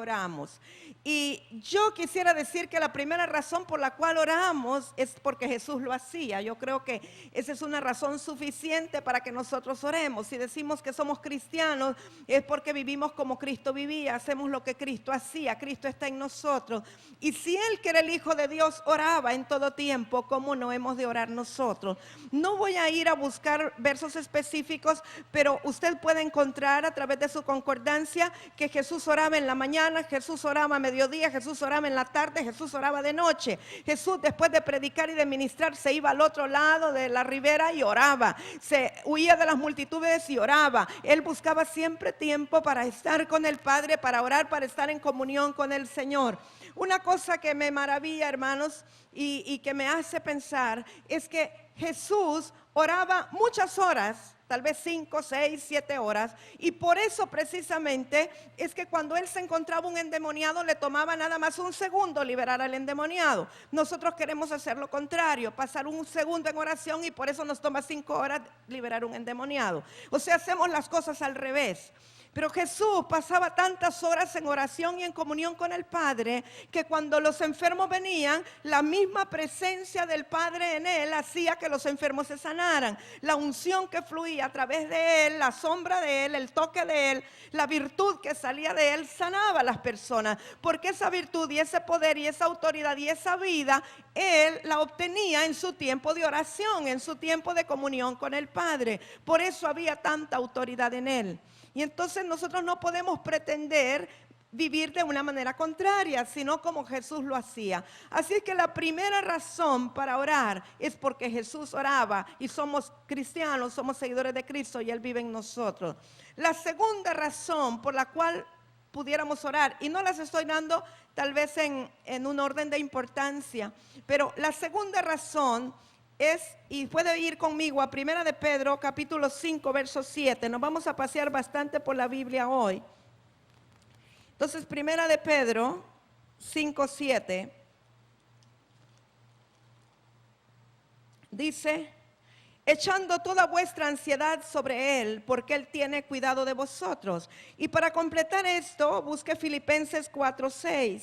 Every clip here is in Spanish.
oramos. Y yo quisiera decir que la primera razón por la cual oramos es porque Jesús lo hacía. Yo creo que esa es una razón suficiente para que nosotros oremos. Si decimos que somos cristianos, es porque vivimos como Cristo vivía, hacemos lo que Cristo hacía, Cristo está en nosotros. Y si Él, que era el Hijo de Dios, oraba en todo tiempo, ¿cómo no hemos de orar nosotros? No voy a ir a buscar versos específicos, pero usted puede encontrar a través de su concordancia que Jesús oraba en la mañana, Jesús oraba a mediodía, Jesús oraba en la tarde, Jesús oraba de noche. Jesús, después de predicar y de ministrar, se iba al otro lado de la ribera y oraba. Se huía de las multitudes y oraba. Él buscaba siempre tiempo para estar con el Padre, para orar, para estar en comunión con el Señor. Una cosa que me maravilla, hermanos, y que me hace pensar es que Jesús oraba muchas horas, tal vez 5, 6, 7 horas, y por eso precisamente es que cuando él se encontraba un endemoniado le tomaba nada más un segundo liberar al endemoniado. Nosotros queremos hacer lo contrario, pasar un segundo en oración, y por eso nos toma 5 horas liberar un endemoniado. O sea, hacemos las cosas al revés. Pero Jesús pasaba tantas horas en oración y en comunión con el Padre, que cuando los enfermos venían, la misma presencia del Padre en él hacía que los enfermos se sanaran. La unción que fluía a través de él, la sombra de él, el toque de él, la virtud que salía de él, sanaba a las personas. Porque esa virtud y ese poder y esa autoridad y esa vida, él la obtenía en su tiempo de oración, en su tiempo de comunión con el Padre. Por eso había tanta autoridad en él. Y entonces nosotros no podemos pretender vivir de una manera contraria, sino como Jesús lo hacía. Así es que la primera razón para orar es porque Jesús oraba y somos cristianos, somos seguidores de Cristo y Él vive en nosotros. La segunda razón por la cual pudiéramos orar, y no las estoy dando tal vez en un orden de importancia, pero la segunda razón es, y puede ir conmigo a 1 de Pedro capítulo 5 verso 7. Nos vamos a pasear bastante por la Biblia hoy. Entonces 1 de Pedro 5, 7 dice: echando toda vuestra ansiedad sobre Él, porque Él tiene cuidado de vosotros. Y para completar esto, busque Filipenses 4, 6.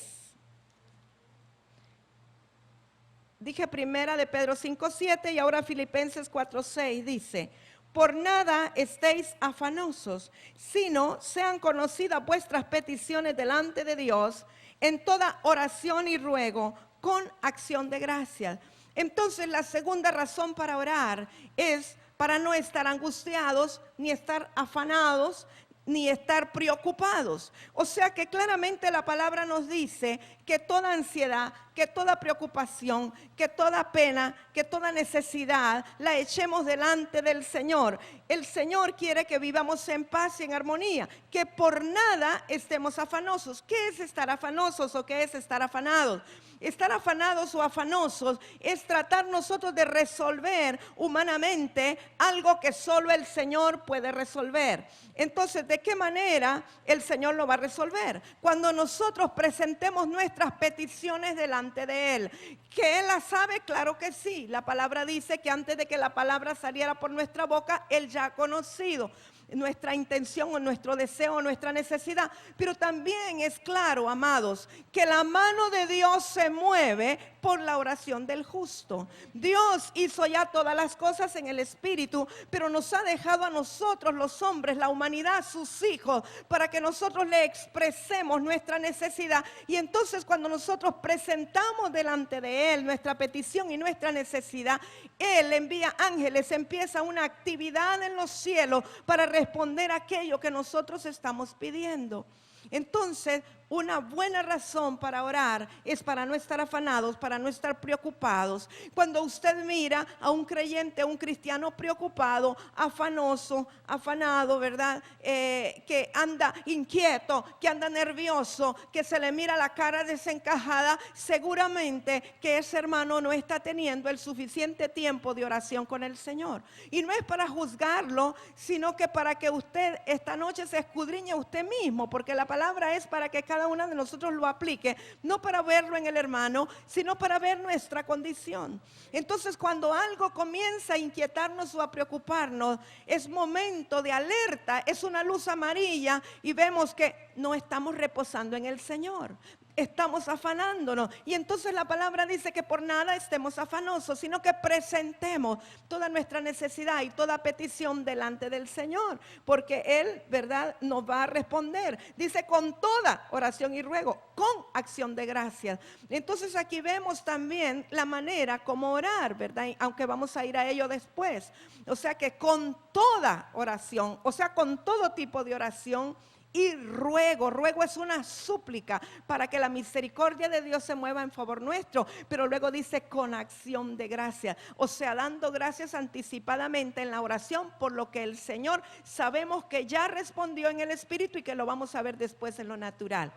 Dije 1 de Pedro 5, 7 y ahora Filipenses 4, 6 dice: por nada estéis afanosos, sino sean conocidas vuestras peticiones delante de Dios en toda oración y ruego con acción de gracias. Entonces la segunda razón para orar es para no estar angustiados, ni estar afanados, ni estar preocupados. O sea que claramente la palabra nos dice que toda ansiedad, que toda preocupación, que toda pena, que toda necesidad la echemos delante del Señor. El Señor quiere que vivamos en paz y en armonía, que por nada estemos afanosos. ¿Qué es estar afanosos o qué es estar afanados? Estar afanados o afanosos es tratar nosotros de resolver humanamente algo que solo el Señor puede resolver. Entonces, ¿de qué manera el Señor lo va a resolver? Cuando nosotros presentemos nuestras peticiones delante de Él. ¿Que Él las sabe? Claro que sí. La palabra dice que antes de que la palabra saliera por nuestra boca, Él ya ha conocido nuestra intención o nuestro deseo o nuestra necesidad. Pero también es claro, amados, que la mano de Dios se mueve por la oración del justo. Dios hizo ya todas las cosas en el Espíritu, pero nos ha dejado a nosotros los hombres, la humanidad, sus hijos, para que nosotros le expresemos nuestra necesidad. Y entonces cuando nosotros presentamos delante de Él nuestra petición y nuestra necesidad, Él envía ángeles, empieza una actividad en los cielos para responder aquello que nosotros estamos pidiendo. Entonces, una buena razón para orar es para no estar afanados, para no estar preocupados. Cuando usted mira a un creyente, a un cristiano preocupado, afanoso, afanado, ¿verdad? Que anda inquieto, que anda nervioso, que se le mira la cara desencajada, seguramente que ese hermano no está teniendo el suficiente tiempo de oración con el Señor. Y no es para juzgarlo, sino que para que usted esta noche se escudriñe usted mismo, porque la palabra es para que cada cada una de nosotros lo aplique, no para verlo en el hermano, sino para ver nuestra condición. Entonces, cuando algo comienza a inquietarnos o a preocuparnos, es momento de alerta, es una luz amarilla y vemos que no estamos reposando en el Señor. Estamos afanándonos, y entonces la palabra dice que por nada estemos afanosos, sino que presentemos toda nuestra necesidad y toda petición delante del Señor, porque Él, ¿verdad?, nos va a responder. Dice con toda oración y ruego, con acción de gracias. Entonces aquí vemos también la manera como orar, ¿verdad?, aunque vamos a ir a ello después. O sea que con toda oración, o sea, con todo tipo de oración y ruego es una súplica para que la misericordia de Dios se mueva en favor nuestro, pero luego dice con acción de gracia, o sea, dando gracias anticipadamente en la oración por lo que el Señor sabemos que ya respondió en el Espíritu y que lo vamos a ver después en lo natural.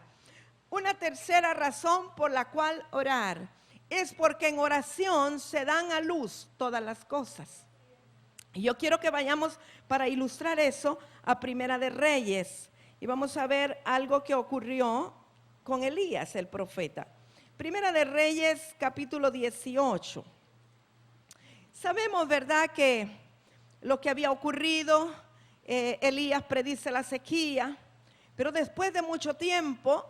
Una tercera razón por la cual orar es porque en oración se dan a luz todas las cosas. Y yo quiero que vayamos para ilustrar eso a Primera de Reyes. Y vamos a ver algo que ocurrió con Elías, el profeta. Primera de Reyes, capítulo 18. Sabemos, ¿verdad?, que lo que había ocurrido, Elías predice la sequía, pero después de mucho tiempo,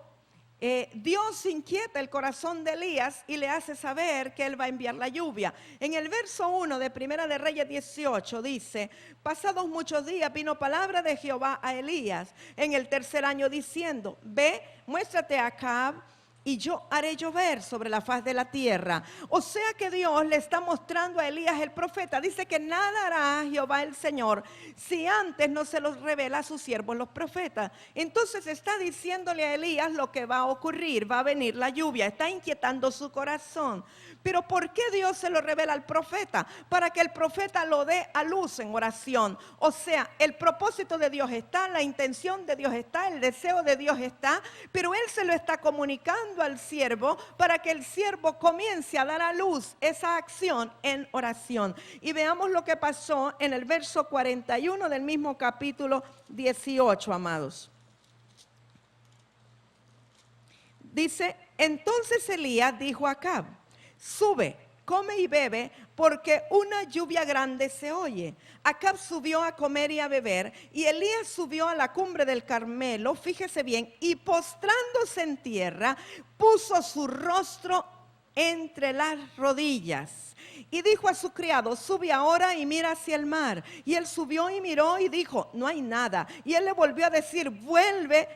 Dios inquieta el corazón de Elías y le hace saber que Él va a enviar la lluvia. En el verso 1 de Primera de Reyes 18 dice: pasados muchos días vino palabra de Jehová a Elías en el tercer año diciendo: ve, muéstrate a Acab y yo haré llover sobre la faz de la tierra. O sea que Dios le está mostrando a Elías el profeta. Dice que nada hará Jehová el Señor si antes no se los revela a sus siervos los profetas. Entonces está diciéndole a Elías lo que va a ocurrir, va a venir la lluvia, está inquietando su corazón. Pero ¿por qué Dios se lo revela al profeta? Para que el profeta lo dé a luz en oración. O sea, el propósito de Dios está, la intención de Dios está, el deseo de Dios está, pero Él se lo está comunicando al siervo para que el siervo comience a dar a luz esa acción en oración. Y veamos lo que pasó en el verso 41 del mismo capítulo 18, amados. Dice: entonces Elías dijo a Acab: sube, come y bebe, porque una lluvia grande se oye. Acab subió a comer y a beber, y Elías subió a la cumbre del Carmelo, fíjese bien, y postrándose en tierra, puso su rostro entre las rodillas. Y dijo a su criado: sube ahora y mira hacia el mar. Y él subió y miró y dijo: no hay nada. Y él le volvió a decir: vuelve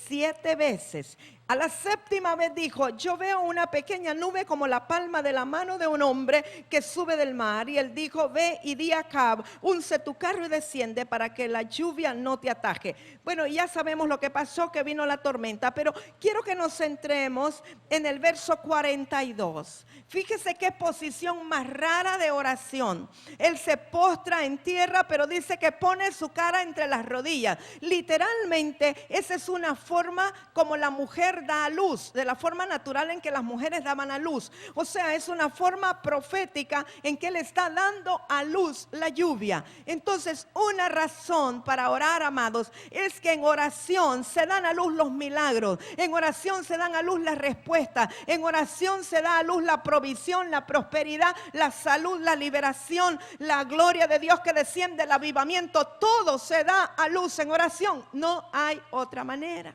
7 veces. A la 7ª vez dijo: yo veo una pequeña nube como la palma de la mano de un hombre que sube del mar. Y él dijo: ve y di a Acab: unce tu carro y desciende para que la lluvia no te ataje. Bueno, ya sabemos lo que pasó, que vino la tormenta, pero quiero que nos centremos en el verso 42. Fíjese qué posición más rara de oración. Él se postra en tierra, pero dice que pone su cara entre las rodillas. Literalmente, esa es una forma como la mujer da a luz, de la forma natural en que las mujeres daban a luz. O sea, es una forma profética en que Él está dando a luz la lluvia. Entonces, una razón para orar, amados, es que en oración se dan a luz los milagros, en oración se dan a luz las respuestas, en oración se da a luz la provisión, la prosperidad, la salud, la liberación, la gloria de Dios que desciende, el avivamiento. Todo se da a luz en oración, no hay otra manera.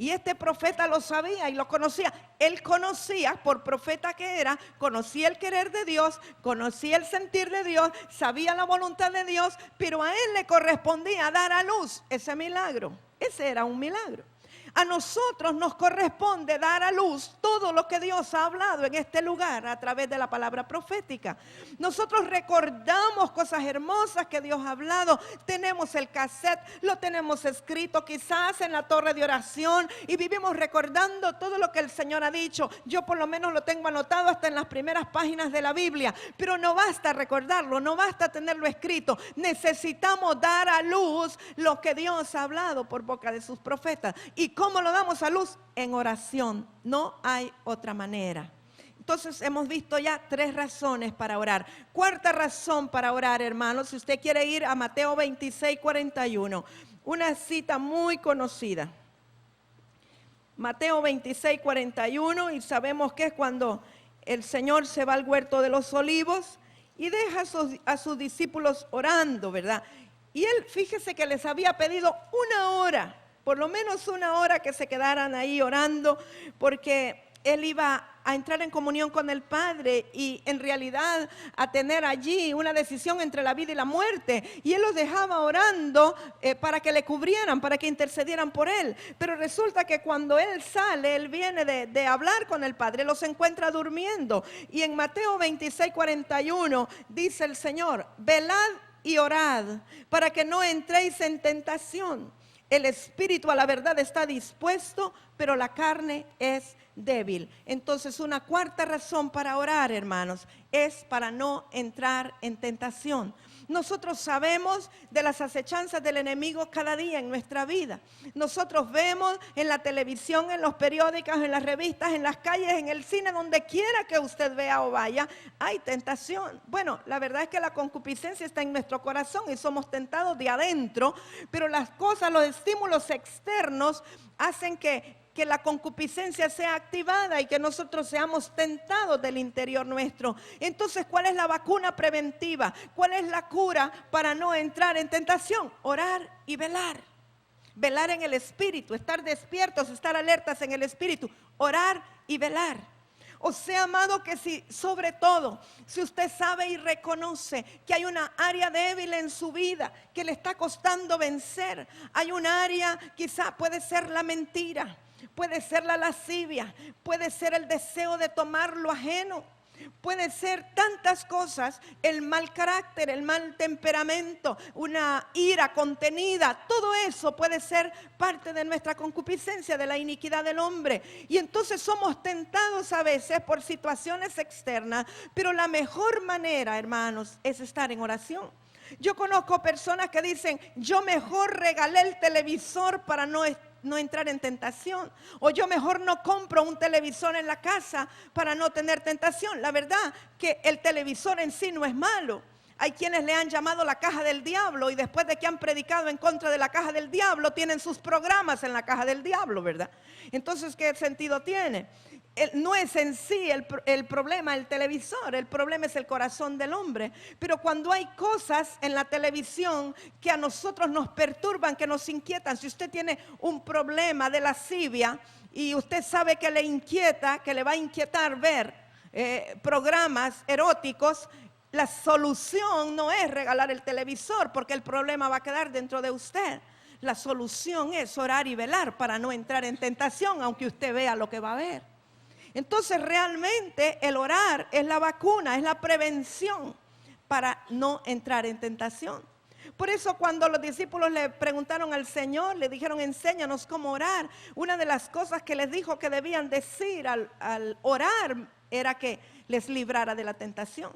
Y este profeta lo sabía y lo conocía. Él conocía, por profeta que era, conocía el querer de Dios, conocía el sentir de Dios, sabía la voluntad de Dios, pero a él le correspondía dar a luz ese milagro. Ese era un milagro. A nosotros nos corresponde dar a luz todo lo que Dios ha hablado en este lugar a través de la palabra profética. Nosotros recordamos cosas hermosas que Dios ha hablado. Tenemos el cassette, lo tenemos escrito quizás en la torre de oración y vivimos recordando todo lo que el Señor ha dicho. Yo por lo menos lo tengo anotado hasta en las primeras páginas de la Biblia. Pero no basta recordarlo, no basta tenerlo escrito. Necesitamos dar a luz lo que Dios ha hablado por boca de sus profetas. ¿Y cómo lo damos a luz? En oración. No hay otra manera. Entonces hemos visto ya 3 razones para orar. 4ª razón para orar, hermanos, si usted quiere ir a Mateo 26:41, una cita muy conocida. Mateo 26, 41, y sabemos que es cuando el Señor se va al huerto de los olivos y deja a sus discípulos orando, ¿verdad? Y él, fíjese que les había pedido una hora, por lo menos una hora que se quedaran ahí orando, porque él iba a entrar en comunión con el Padre y en realidad a tener allí una decisión entre la vida y la muerte. Y él los dejaba orando para que le cubrieran, para que intercedieran por él. Pero resulta que cuando él sale, él viene de hablar con el Padre, los encuentra durmiendo. Y en Mateo 26, 41 dice el Señor: velad y orad para que no entréis en tentación. El espíritu a la verdad está dispuesto, pero la carne es débil. Entonces, una cuarta razón para orar, hermanos, es para no entrar en tentación. Nosotros sabemos de las acechanzas del enemigo cada día en nuestra vida. Nosotros vemos en la televisión, en los periódicos, en las revistas, en las calles, en el cine, donde quiera que usted vea o vaya, hay tentación. Bueno, la verdad es que la concupiscencia está en nuestro corazón y somos tentados de adentro, pero las cosas, los estímulos externos hacen que la concupiscencia sea activada y que nosotros seamos tentados del interior nuestro. Entonces, ¿cuál es la vacuna preventiva? ¿Cuál es la cura para no entrar en tentación? Orar y velar. Velar en el espíritu, estar despiertos, estar alertas en el espíritu, orar y velar. O sea, amado, que si sobre todo, si usted sabe y reconoce que hay una área débil en su vida que le está costando vencer, hay un área, quizá puede ser la mentira, puede ser la lascivia, puede ser el deseo de tomar lo ajeno, puede ser tantas cosas, el mal carácter, el mal temperamento, una ira contenida, todo eso puede ser parte de nuestra concupiscencia, de la iniquidad del hombre. Y entonces somos tentados a veces por situaciones externas, pero la mejor manera, hermanos, es estar en oración. Yo conozco personas que dicen: yo mejor regalé el televisor para no entrar en tentación, o yo mejor no compro un televisor en la casa para no tener tentación. La verdad que el televisor en sí no es malo. Hay quienes le han llamado la caja del diablo y después de que han predicado en contra de la caja del diablo, tienen sus programas en la caja del diablo, ¿verdad? Entonces, ¿qué sentido tiene? No es en sí el problema el televisor, el problema es el corazón del hombre. Pero cuando hay cosas en la televisión que a nosotros nos perturban, que nos inquietan, si usted tiene un problema de lascivia y usted sabe que le inquieta, que le va a inquietar ver programas eróticos, la solución no es regalar el televisor, porque el problema va a quedar dentro de usted. La solución es orar y velar para no entrar en tentación, aunque usted vea lo que va a ver. Entonces realmente el orar es la vacuna, es la prevención para no entrar en tentación. Por eso cuando los discípulos le preguntaron al Señor, le dijeron: enséñanos cómo orar, una de las cosas que les dijo que debían decir al orar era que les librara de la tentación.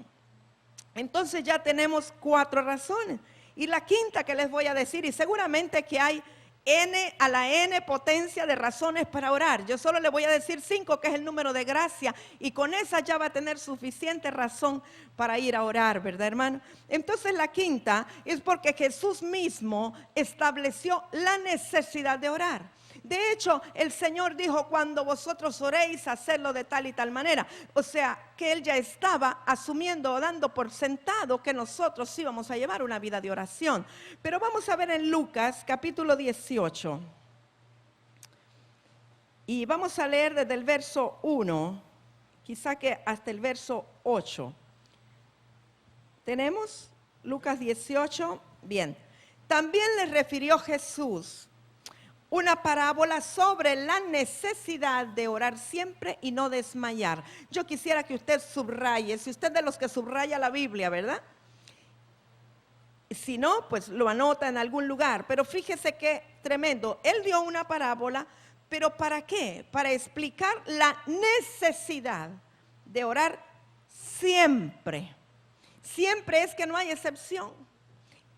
Entonces ya tenemos 4 razones. Y la quinta que les voy a decir, y seguramente que hay N a la N potencia de razones para orar. Yo solo le voy a decir 5, que es el número de gracia, y con esa ya va a tener suficiente razón para ir a orar, ¿verdad, hermano? Entonces la quinta es porque Jesús mismo estableció la necesidad de orar. De hecho, el Señor dijo: cuando vosotros oréis, hacedlo de tal y tal manera. O sea, que Él ya estaba asumiendo o dando por sentado que nosotros íbamos a llevar una vida de oración. Pero vamos a ver en Lucas capítulo 18. Y vamos a leer desde el verso 1, quizá que hasta el verso 8. ¿Tenemos? Lucas 18. Bien. También les refirió Jesús una parábola sobre la necesidad de orar siempre y no desmayar. Yo quisiera que usted subraye, si usted es de los que subraya la Biblia, ¿verdad? Si no, pues lo anota en algún lugar. Pero fíjese qué tremendo. Él dio una parábola, pero ¿para qué? Para explicar la necesidad de orar siempre. Siempre es que no hay excepción.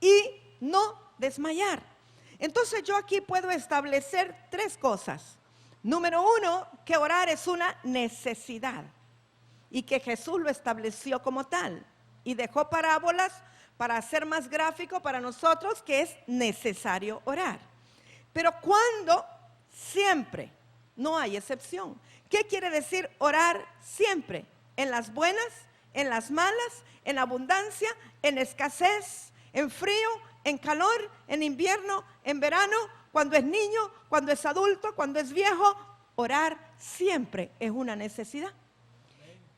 Y no desmayar. Entonces yo aquí puedo establecer 3 cosas. Número 1, que orar es una necesidad y que Jesús lo estableció como tal y dejó parábolas para hacer más gráfico para nosotros que es necesario orar. Pero ¿cuándo? Siempre. No hay excepción. ¿Qué quiere decir orar siempre? En las buenas, en las malas, en abundancia, en escasez, en frío, en calor, en invierno, en verano, cuando es niño, cuando es adulto, cuando es viejo. Orar siempre es una necesidad.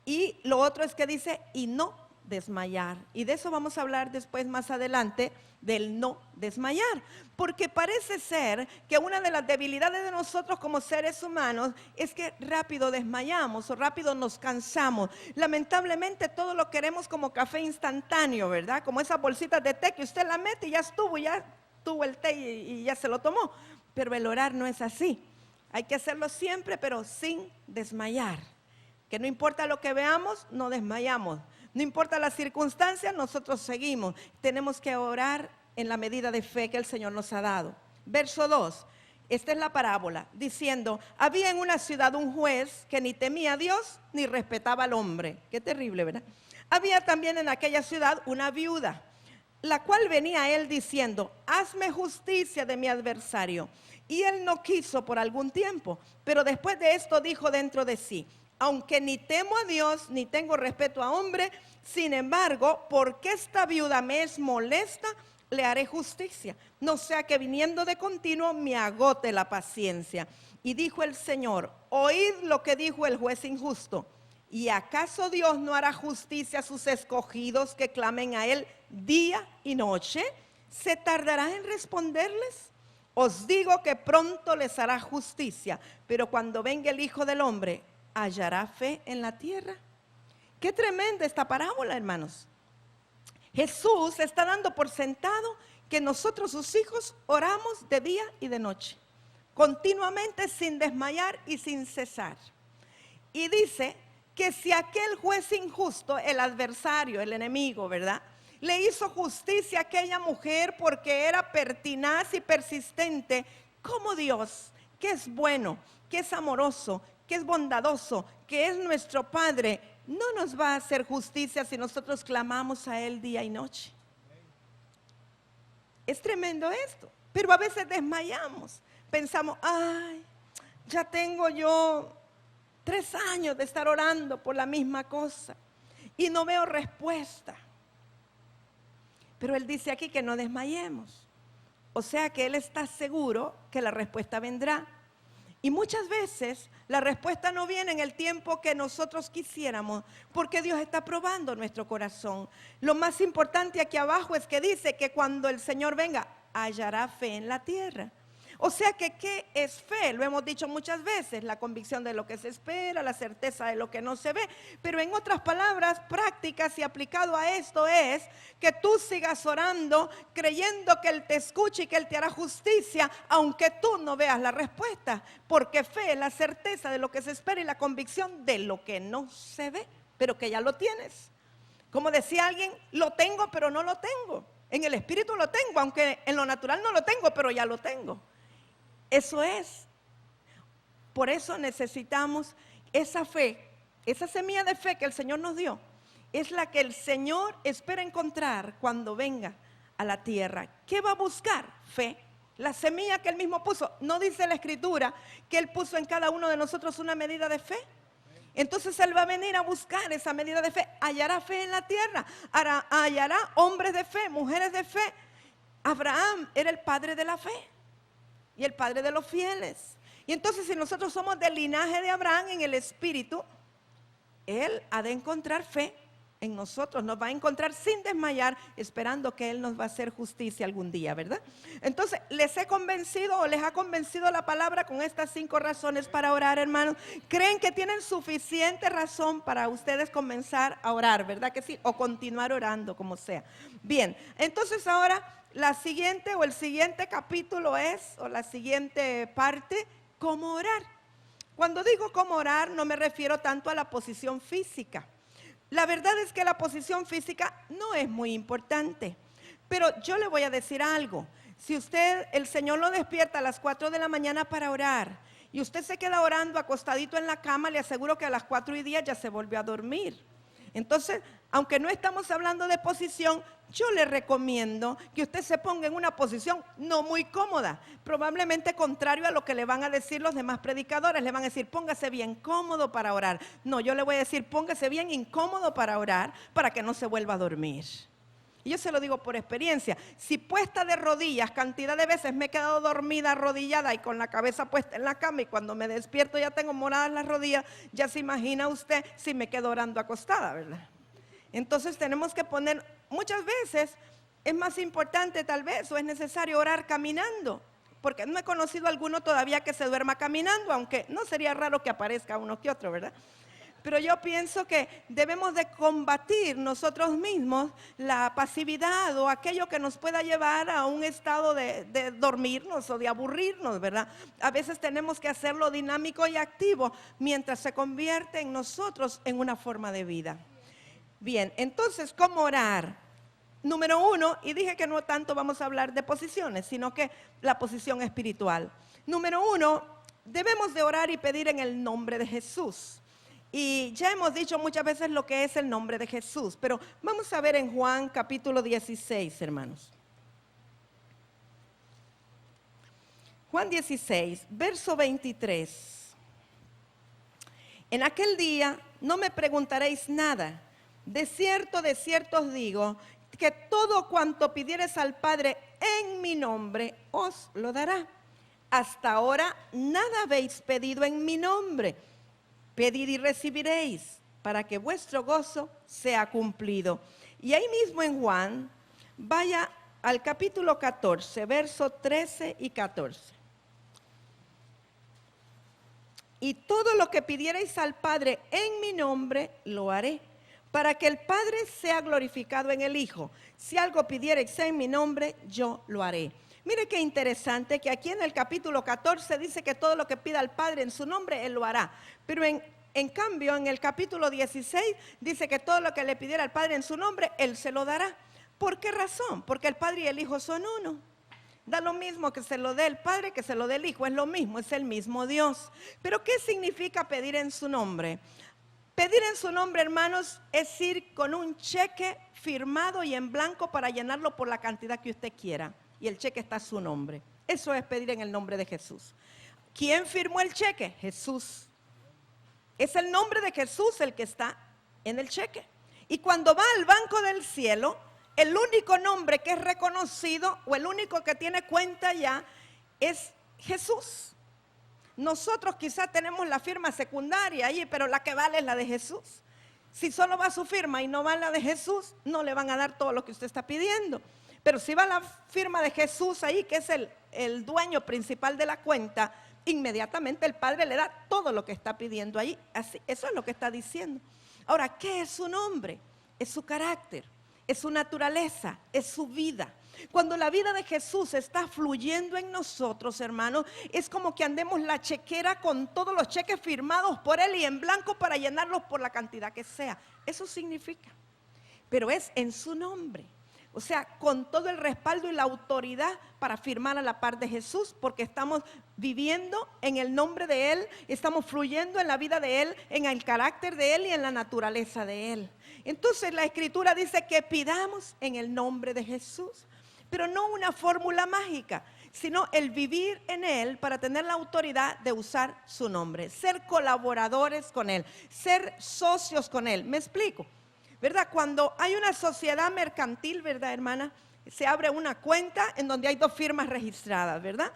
Y lo otro es que dice, y no desmayar. Y de eso vamos a hablar después, más adelante, del no desmayar. Porque parece ser que una de las debilidades de nosotros como seres humanos es que rápido desmayamos o rápido nos cansamos. Lamentablemente todo lo queremos como café instantáneo, ¿verdad? Como esas bolsitas de té que usted la mete y ya estuvo el té y ya se lo tomó. Pero el orar no es así. Hay que hacerlo siempre, pero sin desmayar. Que no importa lo que veamos, no desmayamos. No importa las circunstancias, nosotros seguimos. Tenemos que orar en la medida de fe que el Señor nos ha dado. Verso 2, esta es la parábola, diciendo, había en una ciudad un juez que ni temía a Dios ni respetaba al hombre. Qué terrible, ¿verdad? Había también en aquella ciudad una viuda, la cual venía a él diciendo, hazme justicia de mi adversario. Y él no quiso por algún tiempo, pero después de esto dijo dentro de sí, aunque ni temo a Dios, ni tengo respeto a hombre, sin embargo, porque esta viuda me es molesta, le haré justicia, no sea que viniendo de continuo me agote la paciencia. Y dijo el Señor, oíd lo que dijo el juez injusto. ¿Y acaso Dios no hará justicia a sus escogidos que clamen a Él día y noche? ¿Se tardará en responderles? Os digo que pronto les hará justicia, pero cuando venga el Hijo del Hombre, ¿hallará fe en la tierra? Qué tremenda esta parábola, hermanos. Jesús está dando por sentado que nosotros, sus hijos, oramos de día y de noche, continuamente, sin desmayar y sin cesar. Y dice que si aquel juez injusto, el adversario, el enemigo, ¿verdad?, le hizo justicia a aquella mujer porque era pertinaz y persistente, como Dios, que es bueno, que es amoroso, que es bondadoso, que es nuestro Padre, no nos va a hacer justicia si nosotros clamamos a Él día y noche. Es tremendo esto, pero a veces desmayamos, pensamos, ay, ya tengo yo 3 años de estar orando por la misma cosa y no veo respuesta. Pero Él dice aquí que no desmayemos, o sea que Él está seguro que la respuesta vendrá. Y muchas veces la respuesta no viene en el tiempo que nosotros quisiéramos, porque Dios está probando nuestro corazón. Lo más importante aquí abajo es que dice que cuando el Señor venga, hallará fe en la tierra. O sea que, ¿qué es fe? Lo hemos dicho muchas veces, la convicción de lo que se espera, la certeza de lo que no se ve. Pero en otras palabras prácticas y aplicado a esto es que tú sigas orando, creyendo que Él te escucha y que Él te hará justicia, aunque tú no veas la respuesta. Porque fe es la certeza de lo que se espera y la convicción de lo que no se ve, pero que ya lo tienes. Como decía alguien, lo tengo pero no lo tengo. En el espíritu lo tengo, aunque en lo natural no lo tengo, pero ya lo tengo. Eso es. Por eso necesitamos esa fe, esa semilla de fe que el Señor nos dio. Es la que el Señor espera encontrar cuando venga a la tierra. ¿Qué va a buscar? Fe. La semilla que Él mismo puso. ¿No dice la Escritura que Él puso en cada uno de nosotros una medida de fe? Entonces Él va a venir a buscar esa medida de fe. Hallará fe en la tierra. Hallará hombres de fe, mujeres de fe. Abraham era el padre de la fe y el padre de los fieles. Y entonces si nosotros somos del linaje de Abraham en el espíritu, Él ha de encontrar fe en nosotros, nos va a encontrar sin desmayar, esperando que Él nos va a hacer justicia algún día, ¿verdad? Entonces, ¿les he convencido o les ha convencido la palabra con estas 5 razones para orar, hermanos? ¿Creen que tienen suficiente razón para ustedes comenzar a orar, verdad que sí? O continuar orando, como sea. Bien, entonces ahora la siguiente o el siguiente capítulo es, o la siguiente parte, ¿cómo orar? Cuando digo cómo orar, no me refiero tanto a la posición física. La verdad es que la posición física no es muy importante, pero yo le voy a decir algo. Si usted, el Señor lo despierta a las 4 de la mañana para orar y usted se queda orando acostadito en la cama, le aseguro que a las 4:10 ya se volvió a dormir. Entonces, aunque no estamos hablando de posición, yo le recomiendo que usted se ponga en una posición no muy cómoda, probablemente contrario a lo que le van a decir los demás predicadores. Le van a decir, póngase bien cómodo para orar. No, yo le voy a decir, póngase bien incómodo para orar, para que no se vuelva a dormir. Y yo se lo digo por experiencia. Si puesta de rodillas, cantidad de veces me he quedado dormida, arrodillada y con la cabeza puesta en la cama, y cuando me despierto ya tengo moradas las rodillas, ya se imagina usted si me quedo orando acostada, ¿verdad? Entonces tenemos que poner, muchas veces es más importante tal vez, o es necesario orar caminando, porque no he conocido a alguno todavía que se duerma caminando, aunque no sería raro que aparezca uno que otro, ¿verdad? Pero yo pienso que debemos de combatir nosotros mismos la pasividad o aquello que nos pueda llevar a un estado de dormirnos o de aburrirnos, ¿verdad? A veces tenemos que hacerlo dinámico y activo mientras se convierte en nosotros en una forma de vida. Bien, entonces, ¿cómo orar? Número 1, y dije que no tanto vamos a hablar de posiciones, sino que la posición espiritual. Número 1, debemos de orar y pedir en el nombre de Jesús. Y ya hemos dicho muchas veces lo que es el nombre de Jesús, pero vamos a ver en Juan capítulo 16, hermanos. Juan 16, verso 23. En aquel día no me preguntaréis nada. De cierto os digo, que todo cuanto pidiereis al Padre en mi nombre, os lo dará. Hasta ahora nada habéis pedido en mi nombre. Pedid y recibiréis, para que vuestro gozo sea cumplido. Y ahí mismo en Juan, vaya al capítulo 14, verso 13 y 14. Y todo lo que pidiereis al Padre en mi nombre, lo haré, para que el Padre sea glorificado en el Hijo. Si algo pidiereis en mi nombre, yo lo haré. Mire qué interesante que aquí en el capítulo 14 dice que todo lo que pida al Padre en su nombre, Él lo hará. Pero en cambio, en el capítulo 16 dice que todo lo que le pidiera al Padre en su nombre, Él se lo dará. ¿Por qué razón? Porque el Padre y el Hijo son uno. Da lo mismo que se lo dé el Padre que se lo dé el Hijo, es lo mismo, es el mismo Dios. Pero ¿qué significa pedir en su nombre? Pedir en su nombre, hermanos, es ir con un cheque firmado y en blanco para llenarlo por la cantidad que usted quiera. Y el cheque está a su nombre. Eso es pedir en el nombre de Jesús. ¿Quién firmó el cheque? Jesús. Es el nombre de Jesús el que está en el cheque. Y cuando va al banco del cielo, el único nombre que es reconocido o el único que tiene cuenta ya es Jesús. Nosotros quizás tenemos la firma secundaria ahí, pero la que vale es la de Jesús. Si solo va su firma y no va la de Jesús, no le van a dar todo lo que usted está pidiendo. Pero si va la firma de Jesús ahí, que es el dueño principal de la cuenta, inmediatamente el Padre le da todo lo que está pidiendo ahí. Así, eso es lo que está diciendo. Ahora, ¿qué es su nombre? Es su carácter, es su naturaleza, es su vida. Cuando la vida de Jesús está fluyendo en nosotros, hermanos, es como que andemos la chequera con todos los cheques firmados por Él y en blanco para llenarlos por la cantidad que sea. Eso significa. Pero es en su nombre. O sea, con todo el respaldo y la autoridad para firmar a la par de Jesús, porque estamos viviendo en el nombre de Él, estamos fluyendo en la vida de Él, en el carácter de Él y en la naturaleza de Él. Entonces la Escritura dice que pidamos en el nombre de Jesús, pero no una fórmula mágica, sino el vivir en Él para tener la autoridad de usar su nombre, ser colaboradores con Él, ser socios con Él. ¿Me explico? ¿Verdad? Cuando hay una sociedad mercantil, ¿verdad, hermana? Se abre una cuenta en donde hay dos firmas registradas, ¿verdad?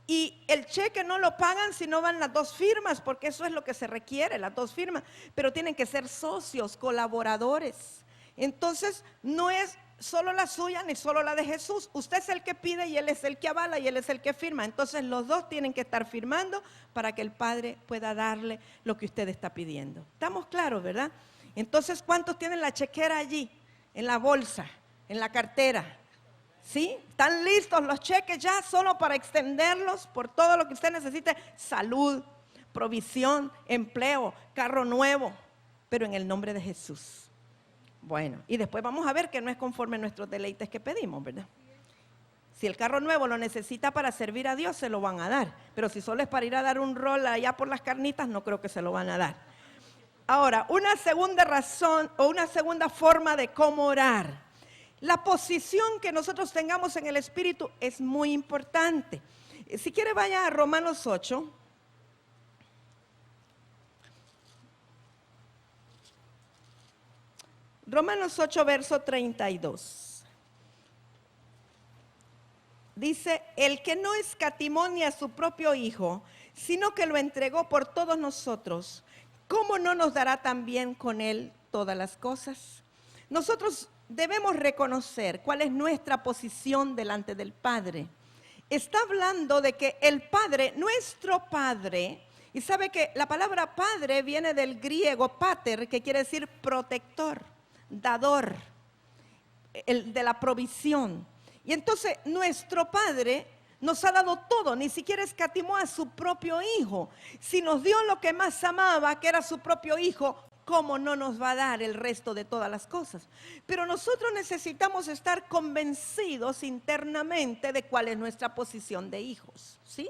Y el cheque no lo pagan si no van las dos firmas, porque eso es lo que se requiere, las dos firmas. Pero tienen que ser socios, colaboradores. Entonces, no es solo la suya ni solo la de Jesús. Usted es el que pide y Él es el que avala y Él es el que firma. Entonces, los dos tienen que estar firmando para que el Padre pueda darle lo que usted está pidiendo. ¿Estamos claros, verdad? Entonces, ¿cuántos tienen la chequera allí? En la bolsa, en la cartera. ¿Sí? ¿Están listos los cheques ya solo para extenderlos por todo lo que usted necesite? Salud, provisión, empleo, carro nuevo, pero en el nombre de Jesús. Bueno, y después vamos a ver que no es conforme a nuestros deleites que pedimos, ¿verdad? Si el carro nuevo lo necesita para servir a Dios, se lo van a dar. Pero si solo es para ir a dar un rol allá por las carnitas, no creo que se lo van a dar. Ahora, una segunda razón o una segunda forma de cómo orar. La posición que nosotros tengamos en el Espíritu es muy importante. Si quiere, vaya a Romanos 8. Romanos 8, verso 32. Dice, el que no escatimó ni a su propio Hijo, sino que lo entregó por todos nosotros, ¿cómo no nos dará también con él todas las cosas? Nosotros debemos reconocer cuál es nuestra posición delante del Padre. Está hablando de que el Padre, nuestro Padre, y sabe que la palabra Padre viene del griego pater, que quiere decir protector, dador, el de la provisión. Y entonces nuestro Padre nos ha dado todo, ni siquiera escatimó a su propio Hijo. Si nos dio lo que más amaba, que era su propio Hijo, ¿cómo no nos va a dar el resto de todas las cosas? Pero nosotros necesitamos estar convencidos internamente de cuál es nuestra posición de hijos, ¿sí?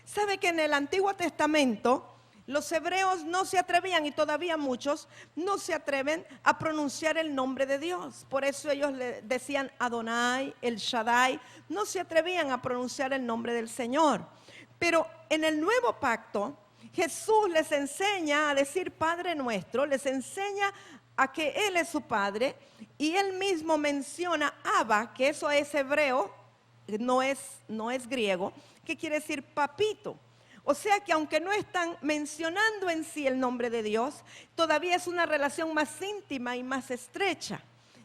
¿Sabe que en el Antiguo Testamento los hebreos no se atrevían, y todavía muchos no se atreven a pronunciar el nombre de Dios? Por eso ellos le decían Adonai, el Shaddai, no se atrevían a pronunciar el nombre del Señor. Pero en el Nuevo Pacto, Jesús les enseña a decir Padre Nuestro, les enseña a que Él es su Padre, y Él mismo menciona Abba, que eso es hebreo, no es griego, que quiere decir papito. O sea que aunque no están mencionando en sí el nombre de Dios, todavía es una relación más íntima y más estrecha,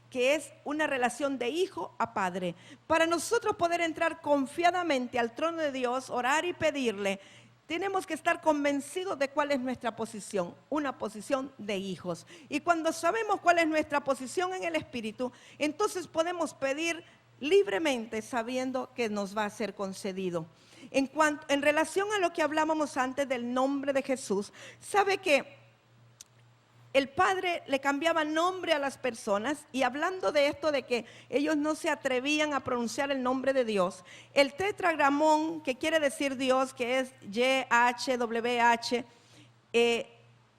que es una relación de hijo a padre. Para nosotros poder entrar confiadamente al trono de Dios, orar y pedirle, tenemos que estar convencidos de cuál es nuestra posición, una posición de hijos. Y cuando sabemos cuál es nuestra posición en el Espíritu, entonces podemos pedir libremente sabiendo que nos va a ser concedido. En relación a lo que hablábamos antes del nombre de Jesús, sabe que el Padre le cambiaba nombre a las personas, y hablando de esto de que ellos no se atrevían a pronunciar el nombre de Dios, el tetragramón, que quiere decir Dios, que es YHWH,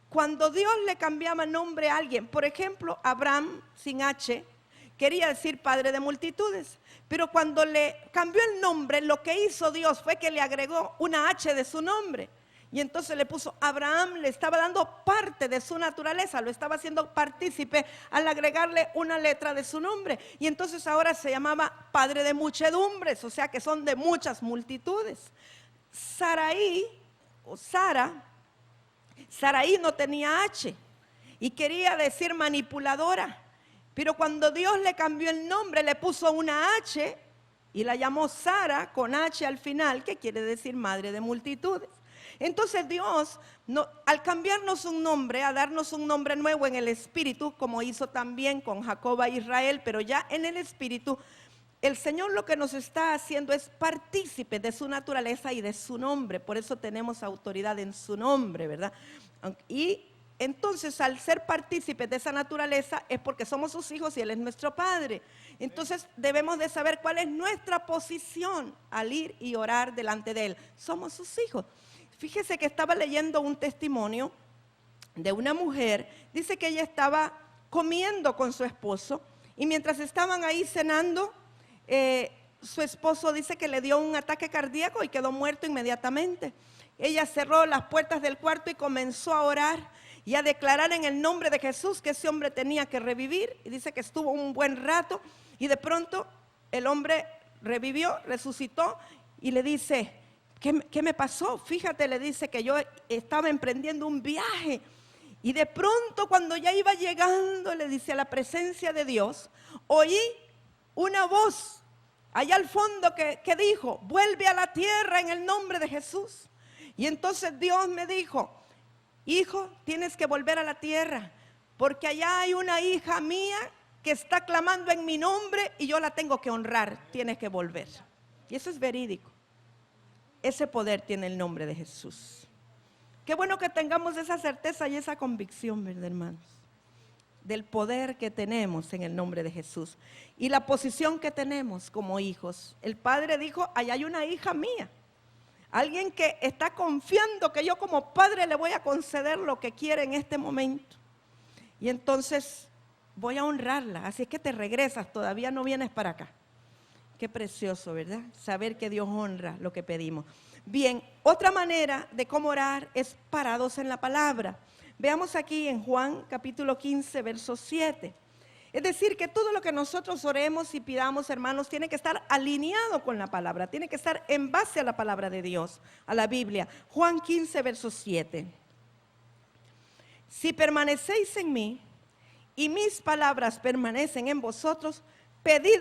cuando Dios le cambiaba nombre a alguien, por ejemplo, Abraham sin H, quería decir padre de multitudes, pero cuando le cambió el nombre, lo que hizo Dios fue que le agregó una H de su nombre. Y entonces le puso Abraham, le estaba dando parte de su naturaleza, lo estaba haciendo partícipe al agregarle una letra de su nombre. Y entonces ahora se llamaba padre de muchedumbres, o sea que son de muchas multitudes. Sarai no tenía H y quería decir manipuladora. Pero cuando Dios le cambió el nombre, le puso una H y la llamó Sara con H al final, que quiere decir madre de multitudes. Entonces Dios, al cambiarnos un nombre, a darnos un nombre nuevo en el Espíritu, como hizo también con Jacob a Israel, pero ya en el Espíritu, el Señor lo que nos está haciendo es partícipe de su naturaleza y de su nombre. Por eso tenemos autoridad en su nombre, ¿verdad? Y entonces, al ser partícipes de esa naturaleza, es porque somos sus hijos y Él es nuestro Padre. Entonces debemos de saber cuál es nuestra posición al ir y orar delante de Él. Somos sus hijos. Fíjese que estaba leyendo un testimonio de una mujer. Dice que ella estaba comiendo con su esposo, y mientras estaban ahí cenando, su esposo dice que le dio un ataque cardíaco y quedó muerto inmediatamente. Ella cerró las puertas del cuarto y comenzó a orar y a declarar en el nombre de Jesús que ese hombre tenía que revivir. Y dice que estuvo un buen rato, y de pronto el hombre revivió, resucitó, y le dice, ¿qué me pasó? Fíjate, le dice que yo estaba emprendiendo un viaje, y de pronto cuando ya iba llegando, le dice, a la presencia de Dios, oí una voz allá al fondo que dijo, vuelve a la tierra en el nombre de Jesús. Y entonces Dios me dijo, hijo, tienes que volver a la tierra, porque allá hay una hija mía que está clamando en mi nombre y yo la tengo que honrar, tienes que volver. Y eso es verídico. Ese poder tiene el nombre de Jesús. Qué bueno que tengamos esa certeza y esa convicción, ¿verdad, hermanos? Del poder que tenemos en el nombre de Jesús y la posición que tenemos como hijos. El Padre dijo, allá hay una hija mía. Alguien que está confiando que yo como padre le voy a conceder lo que quiere en este momento. Y entonces voy a honrarla. Así es que te regresas, todavía no vienes para acá. Qué precioso, ¿verdad? Saber que Dios honra lo que pedimos. Bien, otra manera de cómo orar es parados en la palabra. Veamos aquí en Juan capítulo 15, verso 7. Es decir, que todo lo que nosotros oremos y pidamos, hermanos, tiene que estar alineado con la palabra, tiene que estar en base a la palabra de Dios, a la Biblia. Juan 15, verso 7. Si permanecéis en mí y mis palabras permanecen en vosotros, pedid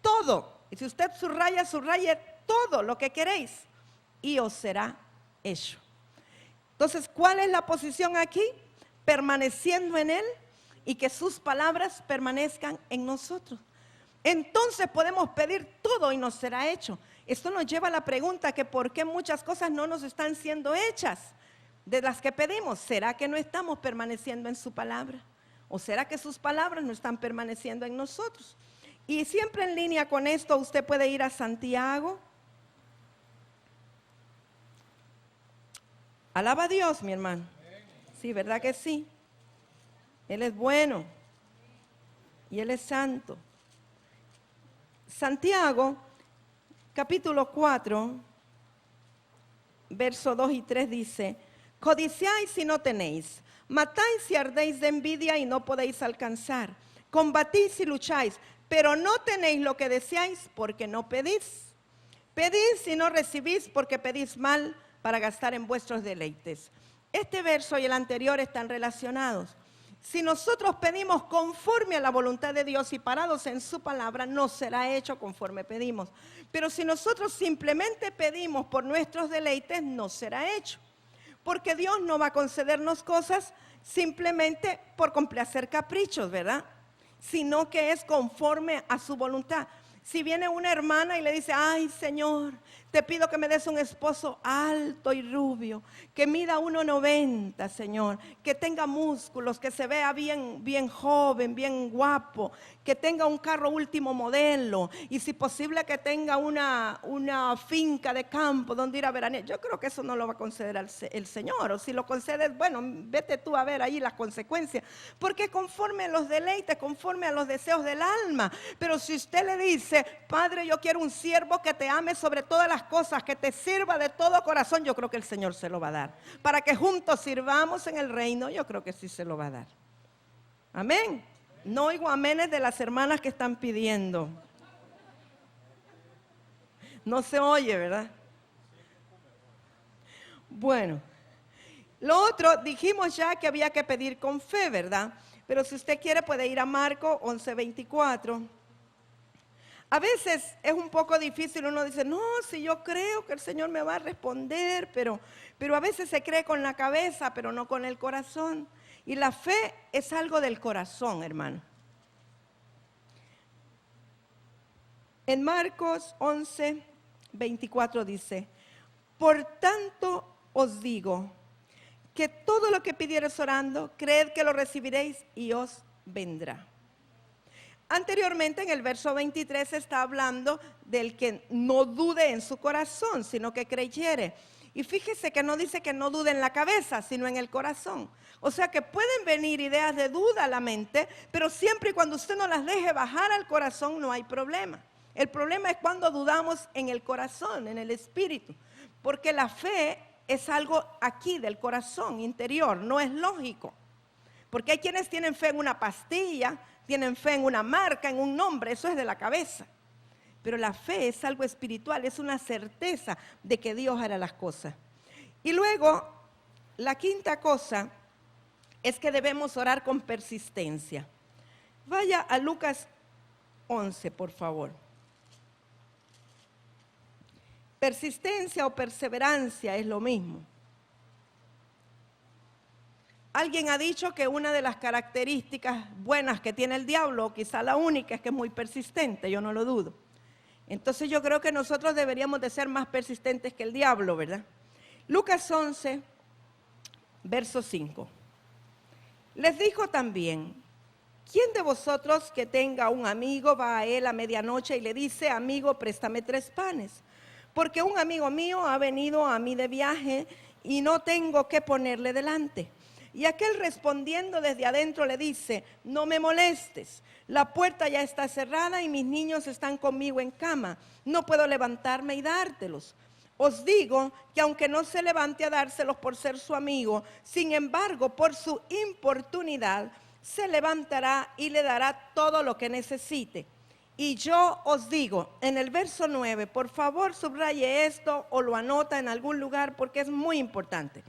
todo. Y si usted subraye todo lo que queréis y os será hecho. Entonces, ¿cuál es la posición aquí? Permaneciendo en Él y que sus palabras permanezcan en nosotros. Entonces podemos pedir todo y nos será hecho. Esto nos lleva a la pregunta que ¿por qué muchas cosas no nos están siendo hechas de las que pedimos? ¿Será que no estamos permaneciendo en su palabra? ¿O será que sus palabras no están permaneciendo en nosotros? Y siempre en línea con esto usted puede ir a Santiago. Alaba a Dios, mi hermano. Sí, ¿verdad que sí? Él es bueno y Él es santo. Santiago, capítulo 4, verso 2 y 3 dice: codiciáis y no tenéis, matáis y ardéis de envidia y no podéis alcanzar, combatís y lucháis, pero no tenéis lo que deseáis porque no pedís. Pedís y no recibís porque pedís mal para gastar en vuestros deleites. Este verso y el anterior están relacionados. Si nosotros pedimos conforme a la voluntad de Dios y parados en su palabra, nos será hecho conforme pedimos. Pero si nosotros simplemente pedimos por nuestros deleites, no será hecho. Porque Dios no va a concedernos cosas simplemente por complacer caprichos, ¿verdad? Sino que es conforme a su voluntad. Si viene una hermana y le dice: ay, Señor, te pido que me des un esposo alto y rubio, que mida 1,90, Señor, que tenga músculos, que se vea bien joven, bien guapo, que tenga un carro último modelo y si posible que tenga una finca de campo donde ir a veranear. Yo creo que eso no lo va a conceder el Señor, o si lo concede, bueno, vete tú a ver ahí las consecuencias, porque conforme a los deleites, conforme a los deseos del alma. Pero si usted le dice: Padre, yo quiero un siervo que te ame sobre todas las cosas, que te sirva de todo corazón, yo creo que el Señor se lo va a dar. Para que juntos sirvamos en el reino, yo creo que sí se lo va a dar. Amén. No oigo aménes de las hermanas que están pidiendo. No se oye, ¿verdad? Bueno, lo otro, dijimos ya que había que pedir con fe, ¿verdad? Pero si usted quiere puede ir a Marcos 11:24. A veces es un poco difícil, uno dice: no, si yo creo que el Señor me va a responder, pero a veces se cree con la cabeza, pero no con el corazón. Y la fe es algo del corazón, hermano. En Marcos 11:24 dice: por tanto os digo, que todo lo que pidiereis orando, creed que lo recibiréis y os vendrá. Anteriormente en el verso 23 está hablando del que no dude en su corazón, sino que creyere. Y fíjese que no dice que no dude en la cabeza, sino en el corazón. O sea que pueden venir ideas de duda a la mente, pero siempre y cuando usted no las deje bajar al corazón no hay problema. El problema es cuando dudamos en el corazón, en el espíritu, porque la fe es algo aquí del corazón interior, no es lógico. Porque hay quienes tienen fe en una pastilla, tienen fe en una marca, en un nombre, eso es de la cabeza. Pero la fe es algo espiritual, es una certeza de que Dios hará las cosas. Y luego, la quinta cosa es que debemos orar con persistencia. Vaya a Lucas 11, por favor. Persistencia o perseverancia es lo mismo. Alguien ha dicho que una de las características buenas que tiene el diablo, o quizá la única, es que es muy persistente, yo no lo dudo. Entonces yo creo que nosotros deberíamos de ser más persistentes que el diablo, ¿verdad? Lucas 11, verso 5. Les dijo también: ¿quién de vosotros que tenga un amigo va a él a medianoche y le dice: amigo, préstame 3 panes? Porque un amigo mío ha venido a mí de viaje y no tengo qué ponerle delante. Y aquel respondiendo desde adentro le dice, no me molestes, la puerta ya está cerrada y mis niños están conmigo en cama, no puedo levantarme y dártelos. Os digo que aunque no se levante a dárselos por ser su amigo, sin embargo, por su importunidad, se levantará y le dará todo lo que necesite. Y yo os digo, en el verso 9, por favor subraye esto o lo anota en algún lugar porque es muy importante.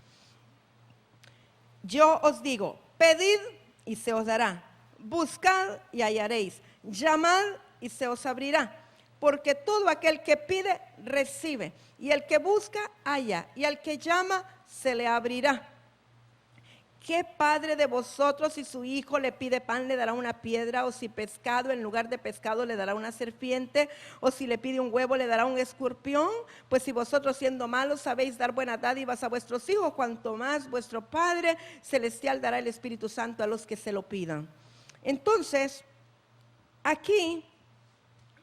Yo os digo, pedid y se os dará, buscad y hallaréis, llamad y se os abrirá. Porque todo aquel que pide, recibe. Y el que busca, halla. Y al que llama, se le abrirá. ¿Qué padre de vosotros, si su hijo le pide pan, le dará una piedra? O si pescado, en lugar de pescado, le dará una serpiente? O si le pide un huevo, le dará un escorpión? Pues si vosotros, siendo malos, sabéis dar buenas dádivas a vuestros hijos, cuanto más vuestro Padre Celestial dará el Espíritu Santo a los que se lo pidan. Entonces, aquí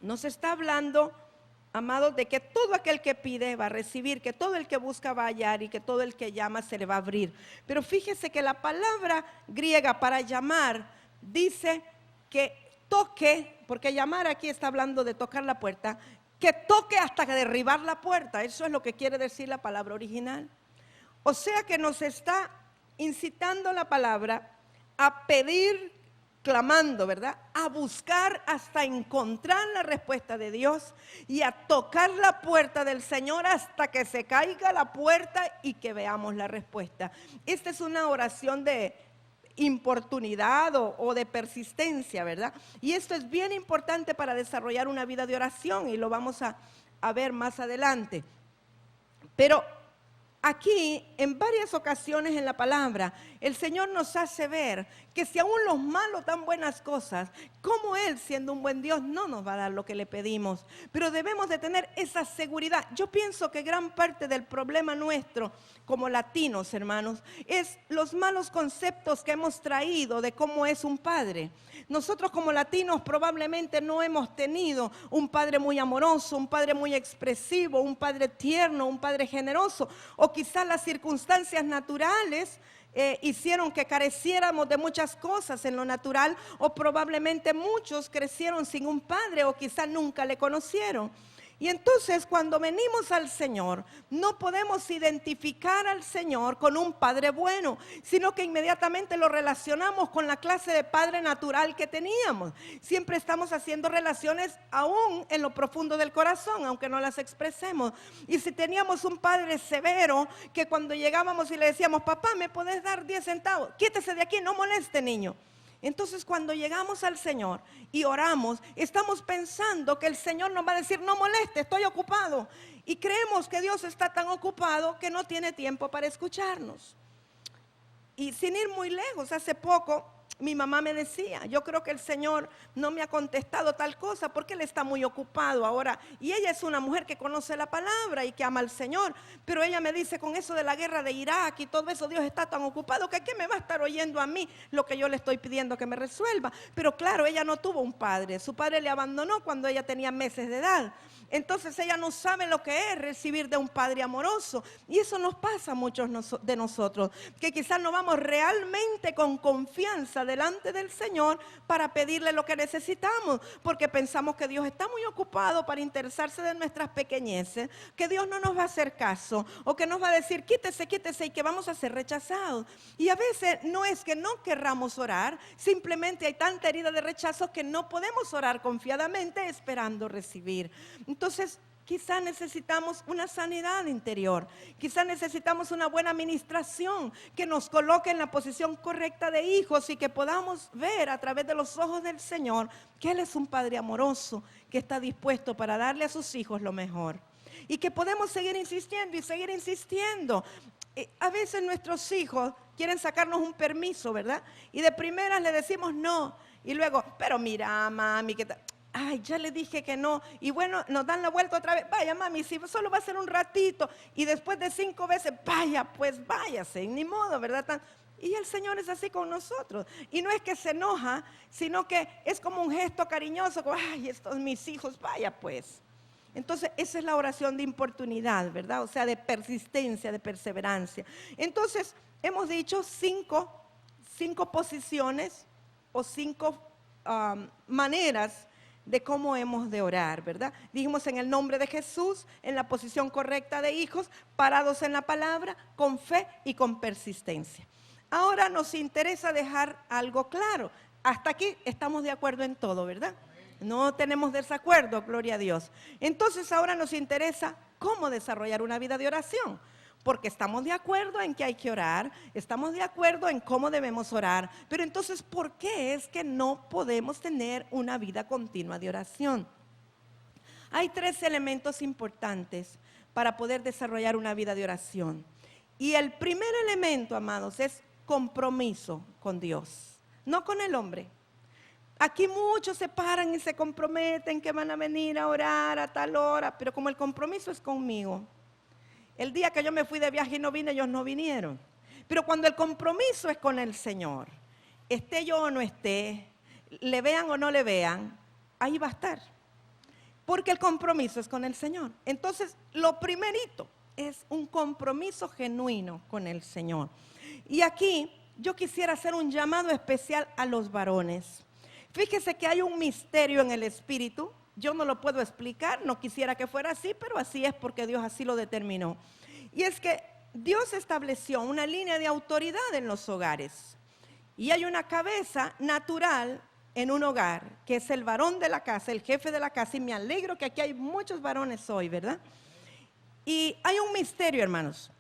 nos está hablando, amados, de que todo aquel que pide va a recibir, que todo el que busca va a hallar y que todo el que llama se le va a abrir. Pero fíjese que la palabra griega para llamar dice que toque, porque llamar aquí está hablando de tocar la puerta, que toque hasta derribar la puerta. Eso es lo que quiere decir la palabra original. O sea que nos está incitando la palabra a pedir clamando, ¿verdad? A buscar hasta encontrar la respuesta de Dios y a tocar la puerta del Señor hasta que se caiga la puerta y que veamos la respuesta. Esta es una oración de importunidad o de persistencia, ¿verdad? Y esto es bien importante para desarrollar una vida de oración y lo vamos a ver más adelante. Pero aquí, en varias ocasiones en la palabra, el Señor nos hace ver que si aún los malos dan buenas cosas, como Él, siendo un buen Dios, no nos va a dar lo que le pedimos. Pero debemos de tener esa seguridad. Yo pienso que gran parte del problema nuestro, como latinos, hermanos, es los malos conceptos que hemos traído de cómo es un padre. Nosotros como latinos probablemente no hemos tenido un padre muy amoroso, un padre muy expresivo, un padre tierno, un padre generoso, o quizás las circunstancias naturales hicieron que careciéramos de muchas cosas en lo natural, o probablemente muchos crecieron sin un padre o quizás nunca le conocieron. Y entonces cuando venimos al Señor, no podemos identificar al Señor con un padre bueno, sino que inmediatamente lo relacionamos con la clase de padre natural que teníamos. Siempre estamos haciendo relaciones aún en lo profundo del corazón, aunque no las expresemos. Y si teníamos un padre severo, que cuando llegábamos y le decíamos, papá, ¿me podés dar 10 centavos? Quítese de aquí, no moleste, niño. Entonces cuando llegamos al Señor y oramos, estamos pensando que el Señor nos va a decir, no moleste, estoy ocupado. Y creemos que Dios está tan ocupado que no tiene tiempo para escucharnos. Y sin ir muy lejos, hace poco mi mamá me decía, yo creo que el Señor no me ha contestado tal cosa porque Él está muy ocupado ahora. Y ella es una mujer que conoce la palabra y que ama al Señor. Pero ella me dice, con eso de la guerra de Irak y todo eso, Dios está tan ocupado que ¿qué me va a estar oyendo a mí lo que yo le estoy pidiendo que me resuelva? Pero claro, ella no tuvo un padre. Su padre le abandonó cuando ella tenía meses de edad. Entonces ella no sabe lo que es recibir de un padre amoroso. Y eso nos pasa a muchos de nosotros, que quizás no vamos realmente con confianza delante del Señor para pedirle lo que necesitamos, porque pensamos que Dios está muy ocupado para interesarse de nuestras pequeñeces, que Dios no nos va a hacer caso, o que nos va a decir quítese, quítese, y que vamos a ser rechazados. Y a veces no es que no querramos orar, simplemente hay tanta herida de rechazo que no podemos orar confiadamente esperando recibir. Entonces, quizás necesitamos una sanidad interior, quizás necesitamos una buena administración que nos coloque en la posición correcta de hijos y que podamos ver a través de los ojos del Señor que Él es un Padre amoroso que está dispuesto para darle a sus hijos lo mejor. Y que podemos seguir insistiendo y seguir insistiendo. A veces nuestros hijos quieren sacarnos un permiso, ¿verdad? Y de primeras le decimos no. Y luego, pero mira, mami, ¿qué tal? Ay, ya le dije que no. Y bueno, nos dan la vuelta otra vez. Vaya, mami, si solo va a ser un ratito. Y después de 5 veces, vaya, pues váyase. Ni modo, ¿verdad? Y el Señor es así con nosotros. Y no es que se enoja, sino que es como un gesto cariñoso. Como, ay, estos mis hijos, vaya pues. Entonces, esa es la oración de importunidad, ¿verdad? O sea, de persistencia, de perseverancia. Entonces, hemos dicho cinco posiciones o cinco maneras de cómo hemos de orar, ¿verdad? Dijimos en el nombre de Jesús, en la posición correcta de hijos, parados en la palabra, con fe y con persistencia. Ahora nos interesa dejar algo claro. Hasta aquí estamos de acuerdo en todo, ¿verdad? No tenemos desacuerdo, gloria a Dios. Entonces ahora nos interesa cómo desarrollar una vida de oración. Porque estamos de acuerdo en que hay que orar, estamos de acuerdo en cómo debemos orar, pero entonces, ¿por qué es que no podemos tener una vida continua de oración? Hay 3 elementos importantes para poder desarrollar una vida de oración. Y el primer elemento, amados, es compromiso con Dios, no con el hombre. Aquí muchos se paran y se comprometen que van a venir a orar a tal hora, pero como el compromiso es conmigo, el día que yo me fui de viaje y no vine, ellos no vinieron. Pero cuando el compromiso es con el Señor, esté yo o no esté, le vean o no le vean, ahí va a estar. Porque el compromiso es con el Señor. Entonces, lo primerito es un compromiso genuino con el Señor. Y aquí yo quisiera hacer un llamado especial a los varones. Fíjese que hay un misterio en el Espíritu. Yo no lo puedo explicar, no quisiera que fuera así, pero así es porque Dios así lo determinó. Y es que Dios estableció una línea de autoridad en los hogares. Y hay una cabeza natural en un hogar, que es el varón de la casa, el jefe de la casa. Y me alegro que aquí hay muchos varones hoy, ¿verdad? Y hay un misterio, hermanos.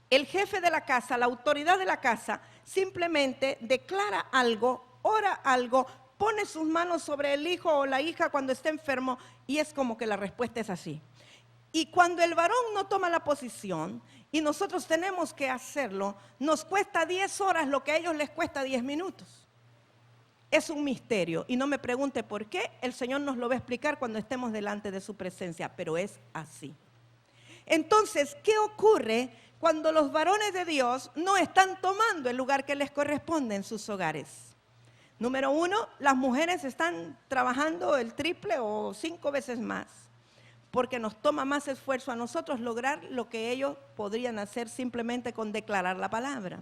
El jefe de la casa, la autoridad de la casa, simplemente declara algo, ora algo, pone sus manos sobre el hijo o la hija cuando esté enfermo y es como que la respuesta es así. Y cuando el varón no toma la posición y nosotros tenemos que hacerlo, nos cuesta 10 horas lo que a ellos les cuesta 10 minutos. Es un misterio y no me pregunte por qué, el Señor nos lo va a explicar cuando estemos delante de su presencia, pero es así. Entonces, ¿qué ocurre cuando los varones de Dios no están tomando el lugar que les corresponde en sus hogares? Número 1, las mujeres están trabajando el triple o 5 veces más, porque nos toma más esfuerzo a nosotros lograr lo que ellos podrían hacer simplemente con declarar la palabra.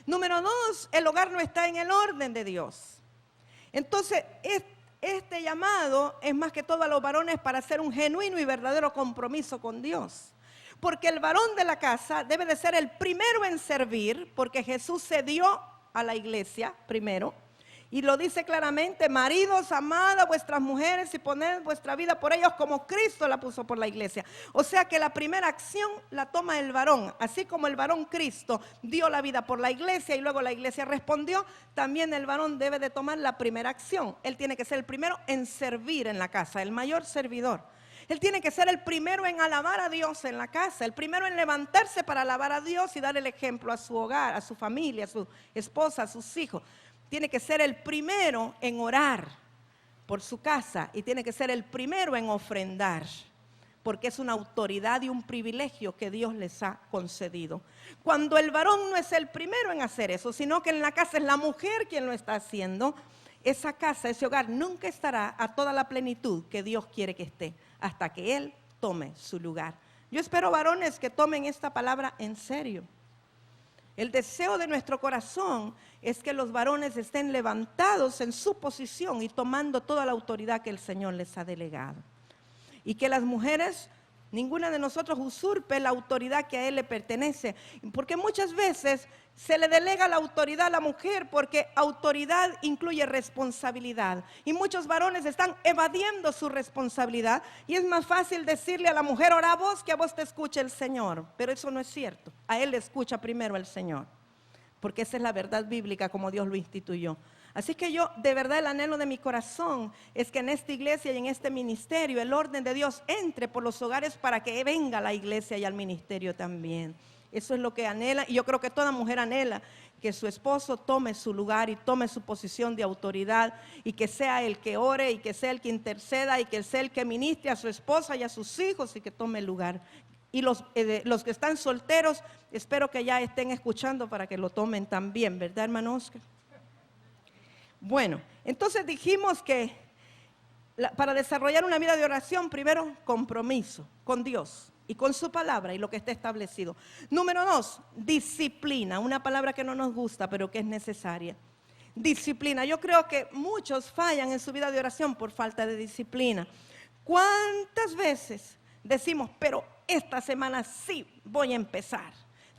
Número 2, el hogar no está en el orden de Dios. Entonces, este llamado es más que todo a los varones para hacer un genuino y verdadero compromiso con Dios. Porque el varón de la casa debe de ser el primero en servir, porque Jesús se dio a la iglesia primero. Y lo dice claramente: maridos, amad a vuestras mujeres y poned vuestra vida por ellos como Cristo la puso por la iglesia. O sea que la primera acción la toma el varón. Así como el varón Cristo dio la vida por la iglesia y luego la iglesia respondió, también el varón debe de tomar la primera acción. Él tiene que ser el primero en servir en la casa, el mayor servidor. Él tiene que ser el primero en alabar a Dios en la casa, el primero en levantarse para alabar a Dios y dar el ejemplo a su hogar, a su familia, a su esposa, a sus hijos. Tiene que ser el primero en orar por su casa y tiene que ser el primero en ofrendar, porque es una autoridad y un privilegio que Dios les ha concedido. Cuando el varón no es el primero en hacer eso, sino que en la casa es la mujer quien lo está haciendo, esa casa, ese hogar nunca estará a toda la plenitud que Dios quiere que esté, hasta que Él tome su lugar. Yo espero, varones, que tomen esta palabra en serio. El deseo de nuestro corazón es que los varones estén levantados en su posición y tomando toda la autoridad que el Señor les ha delegado. Y que las mujeres, ninguna de nosotros usurpe la autoridad que a Él le pertenece. Porque muchas veces se le delega la autoridad a la mujer porque autoridad incluye responsabilidad. Y muchos varones están evadiendo su responsabilidad. Y es más fácil decirle a la mujer: ora vos, que a vos te escuche el Señor. Pero eso no es cierto. A Él le escucha primero el Señor. Porque esa es la verdad bíblica como Dios lo instituyó. Así que yo, de verdad, el anhelo de mi corazón es que en esta iglesia y en este ministerio el orden de Dios entre por los hogares para que venga a la iglesia y al ministerio también. Eso es lo que anhela, y yo creo que toda mujer anhela que su esposo tome su lugar y tome su posición de autoridad, y que sea el que ore y que sea el que interceda y que sea el que ministre a su esposa y a sus hijos y que tome el lugar. Y los que están solteros, espero que ya estén escuchando para que lo tomen también, ¿verdad, hermano Oscar? Bueno, entonces dijimos que Para desarrollar una vida de oración, primero, compromiso con Dios y con su palabra y lo que está establecido. Número 2, disciplina, una palabra que no nos gusta, pero que es necesaria. Disciplina. Yo creo que muchos fallan en su vida de oración por falta de disciplina. ¿Cuántas veces decimos, pero esta semana sí voy a empezar?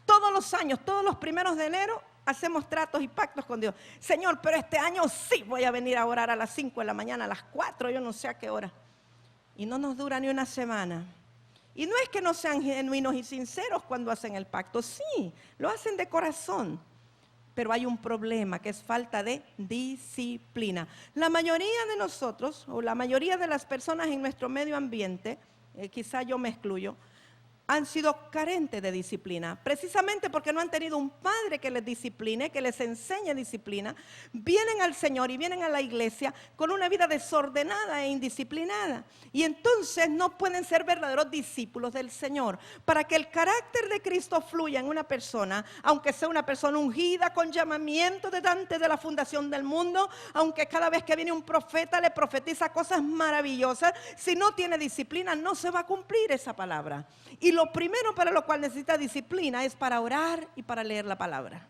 Todos los años, todos los primeros de enero, hacemos tratos y pactos con Dios. Señor, pero este año sí voy a venir a orar a las 5 de la mañana, a las 4, yo no sé a qué hora. Y no nos dura ni una semana. Y no es que no sean genuinos y sinceros cuando hacen el pacto. Sí, lo hacen de corazón. Pero hay un problema que es falta de disciplina. La mayoría de nosotros, o la mayoría de las personas en nuestro medio ambiente, quizá yo me excluyo, han sido carentes de disciplina, precisamente porque no han tenido un padre que les discipline, que les enseñe disciplina. Vienen al Señor y vienen a la iglesia con una vida desordenada e indisciplinada, y entonces no pueden ser verdaderos discípulos del Señor. Para que el carácter de Cristo fluya en una persona, aunque sea una persona ungida con llamamiento de antes de la fundación del mundo, aunque cada vez que viene un profeta le profetiza cosas maravillosas, si no tiene disciplina no se va a cumplir esa palabra. Y lo primero para lo cual necesita disciplina es para orar y para leer la palabra.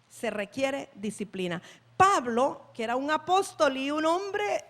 Se requiere disciplina. Pablo, que era un apóstol y un hombre,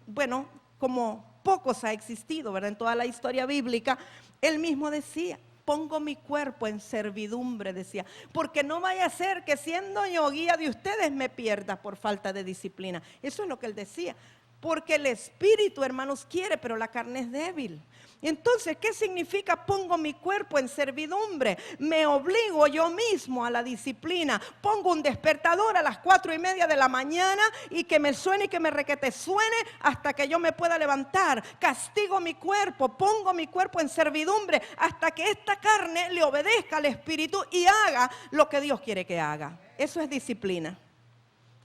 bueno, como pocos ha existido, ¿verdad? En toda la historia bíblica, él mismo decía, pongo mi cuerpo en servidumbre, decía, porque no vaya a ser que siendo yo guía de ustedes me pierda por falta de disciplina. Eso es lo que él decía. Porque el espíritu, hermanos, quiere, pero la carne es débil. Entonces, ¿qué significa pongo mi cuerpo en servidumbre? Me obligo yo mismo a la disciplina. Pongo un despertador a las 4:30 de la mañana y que me suene y que me requete suene hasta que yo me pueda levantar. Castigo mi cuerpo, pongo mi cuerpo en servidumbre hasta que esta carne le obedezca al espíritu y haga lo que Dios quiere que haga. Eso es disciplina.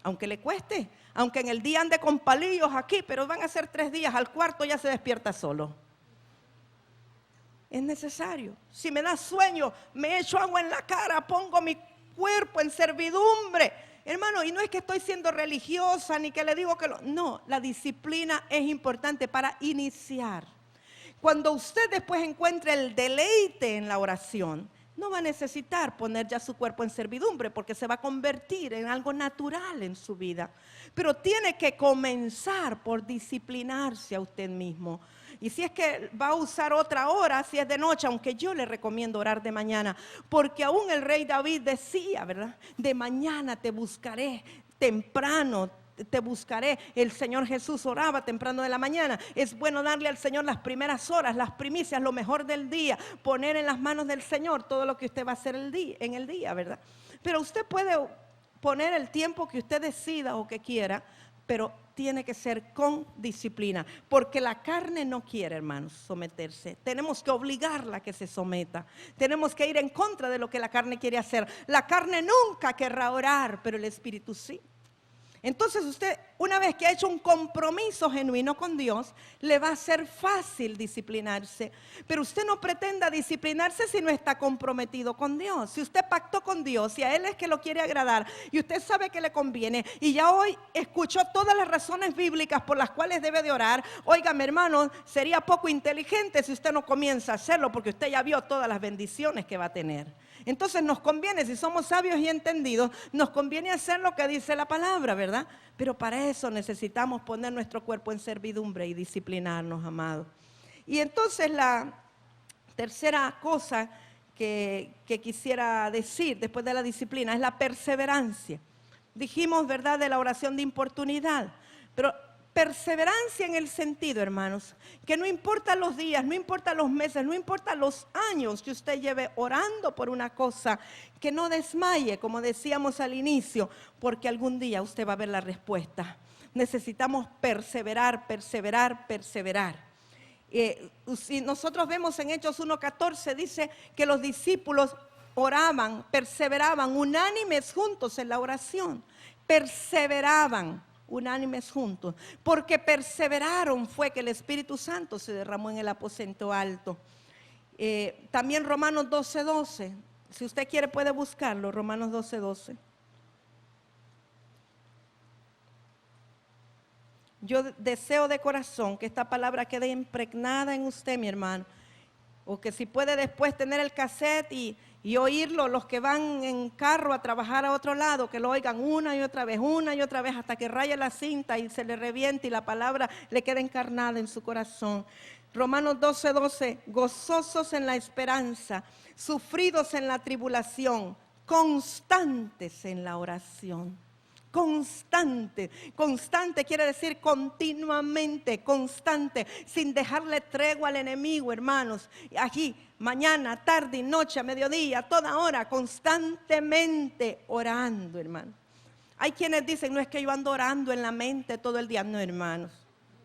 Aunque le cueste, aunque en el día ande con palillos aquí, pero van a ser 3 días, al cuarto ya se despierta solo. Es necesario. Si me da sueño, me echo agua en la cara, pongo mi cuerpo en servidumbre. Hermano, y no es que estoy siendo religiosa, ni que le digo que no, la disciplina es importante para iniciar. Cuando usted después encuentre el deleite en la oración, no va a necesitar poner ya su cuerpo en servidumbre porque se va a convertir en algo natural en su vida. Pero tiene que comenzar por disciplinarse a usted mismo. Y si es que va a usar otra hora, si es de noche, aunque yo le recomiendo orar de mañana, porque aún el rey David decía, ¿verdad? De mañana te buscaré temprano, te buscaré. El Señor Jesús oraba temprano de la mañana. Es bueno darle al Señor las primeras horas, las primicias, lo mejor del día, poner en las manos del Señor todo lo que usted va a hacer en el día, ¿verdad? Pero usted puede poner el tiempo que usted decida o que quiera, pero tiene que ser con disciplina, porque la carne no quiere, hermanos, someterse. Tenemos que obligarla a que se someta. Tenemos que ir en contra de lo que la carne quiere hacer. La carne nunca querrá orar, pero el espíritu sí. Entonces usted, una vez que ha hecho un compromiso genuino con Dios, le va a ser fácil disciplinarse. Pero usted no pretenda disciplinarse si no está comprometido con Dios. Si usted pactó con Dios y a Él es que lo quiere agradar y usted sabe que le conviene y ya hoy escuchó todas las razones bíblicas por las cuales debe de orar, óigame, hermano, sería poco inteligente si usted no comienza a hacerlo porque usted ya vio todas las bendiciones que va a tener. Entonces nos conviene, si somos sabios y entendidos, nos conviene hacer lo que dice la palabra, ¿verdad? Pero para eso necesitamos poner nuestro cuerpo en servidumbre y disciplinarnos, amados. Y entonces la tercera cosa que quisiera decir después de la disciplina es la perseverancia. Dijimos, ¿verdad?, de la oración de importunidad, pero perseverancia en el sentido, hermanos, que no importa los días, no importa los meses, no importa los años que usted lleve orando por una cosa, que no desmaye, como decíamos al inicio, porque algún día usted va a ver la respuesta. Necesitamos perseverar, perseverar, perseverar. Si nosotros vemos en Hechos 1:14, dice que los discípulos oraban, perseveraban, unánimes juntos en la oración, perseveraban unánimes juntos, porque perseveraron fue que el Espíritu Santo se derramó en el aposento alto. También Romanos 12:12, si usted quiere puede buscarlo, Romanos 12:12. Yo deseo de corazón que esta palabra quede impregnada en usted, mi hermano. O que si puede después tener el cassette y oírlo, los que van en carro a trabajar a otro lado, que lo oigan una y otra vez, hasta que raya la cinta y se le reviente y la palabra le quede encarnada en su corazón. Romanos 12:12, gozosos en la esperanza, sufridos en la tribulación, constantes en la oración. Constante, constante quiere decir continuamente, constante, sin dejarle tregua al enemigo, hermanos. Aquí, mañana, tarde y noche, a mediodía, a toda hora, constantemente orando, hermanos. Hay quienes dicen, no es que yo ando orando en la mente todo el día. No, hermanos,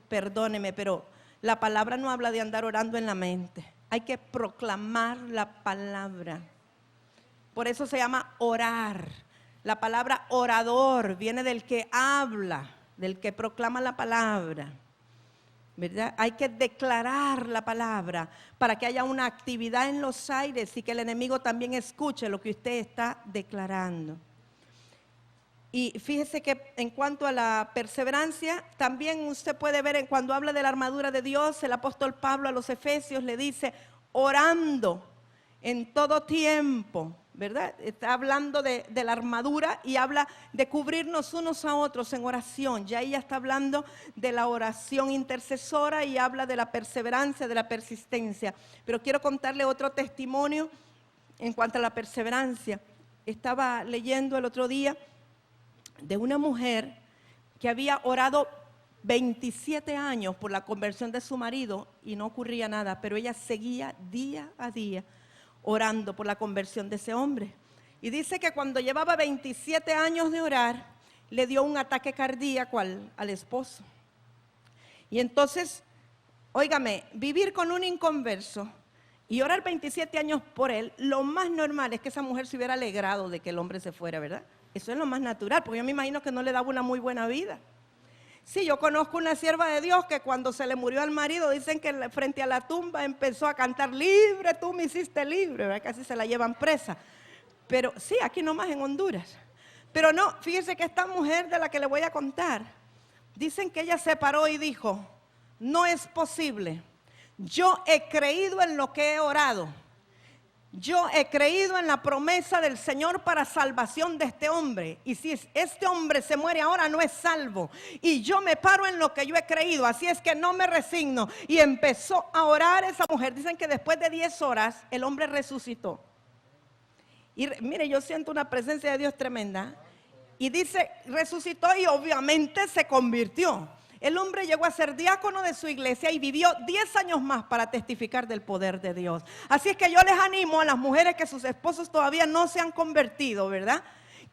perdóneme, pero la palabra no habla de andar orando en la mente. Hay que proclamar la palabra. Por eso se llama orar. La palabra orador viene del que habla, del que proclama la palabra, ¿verdad? Hay que declarar la palabra para que haya una actividad en los aires y que el enemigo también escuche lo que usted está declarando. Y fíjese que en cuanto a la perseverancia, también usted puede ver cuando habla de la armadura de Dios, el apóstol Pablo a los Efesios le dice, orando en todo tiempo, ¿verdad? Está hablando de la armadura y habla de cubrirnos unos a otros en oración. Ya ella está hablando de la oración intercesora y habla de la perseverancia, de la persistencia. Pero quiero contarle otro testimonio en cuanto a la perseverancia. Estaba leyendo el otro día de una mujer que había orado 27 años por la conversión de su marido y no ocurría nada, pero ella seguía día a día orando por la conversión de ese hombre. Y dice que cuando llevaba 27 años de orar, le dio un ataque cardíaco al esposo. Y entonces, óigame, vivir con un inconverso y orar 27 años por él, lo más normal es que esa mujer se hubiera alegrado de que el hombre se fuera, ¿verdad? Eso es lo más natural, porque yo me imagino que no le daba una muy buena vida. Sí, yo conozco una sierva de Dios que cuando se le murió al marido, dicen que frente a la tumba empezó a cantar, libre, tú me hiciste libre, ¿verdad? Casi se la llevan presa. Pero sí, aquí nomás en Honduras. Pero no, fíjese que esta mujer de la que le voy a contar, dicen que ella se paró y dijo, no es posible, yo he creído en lo que he orado. Yo he creído en la promesa del Señor para salvación de este hombre. Y si este hombre se muere ahora, no es salvo. Y yo me paro en lo que yo he creído. Así es que no me resigno. Y empezó a orar esa mujer. Dicen que después de 10 horas, el hombre resucitó. Y mire, yo siento una presencia de Dios tremenda. Y dice, resucitó y obviamente se convirtió. El hombre llegó a ser diácono de su iglesia y vivió 10 años más para testificar del poder de Dios. Así es que yo les animo a las mujeres que sus esposos todavía no se han convertido, ¿verdad?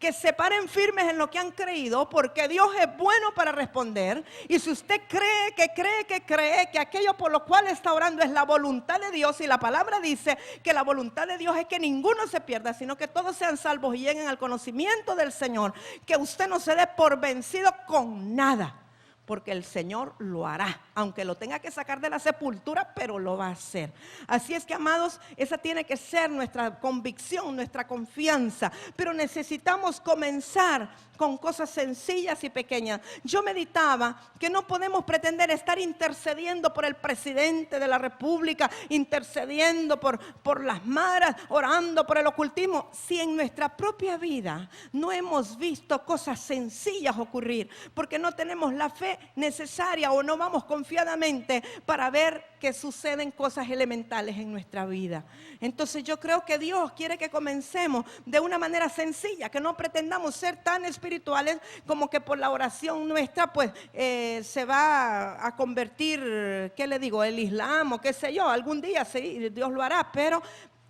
Que se paren firmes en lo que han creído, porque Dios es bueno para responder. Y si usted cree que aquello por lo cual está orando es la voluntad de Dios, y la palabra dice que la voluntad de Dios es que ninguno se pierda, sino que todos sean salvos y lleguen al conocimiento del Señor, que usted no se dé por vencido con nada. Porque el Señor lo hará, aunque lo tenga que sacar de la sepultura, pero lo va a hacer. Así es que, amados, esa tiene que ser nuestra convicción, nuestra confianza. Pero necesitamos comenzar con cosas sencillas y pequeñas. Yo meditaba que no podemos pretender estar intercediendo por el presidente de la República, intercediendo por las maras, orando por el ocultismo, si en nuestra propia vida no hemos visto cosas sencillas ocurrir, porque no tenemos la fe necesaria o no vamos confiadamente para ver que suceden cosas elementales en nuestra vida. Entonces yo creo que Dios quiere que comencemos de una manera sencilla, que no pretendamos ser tan espirituales como que por la oración nuestra pues se va a convertir, ¿qué le digo? El Islam o qué sé yo, algún día sí, Dios lo hará, pero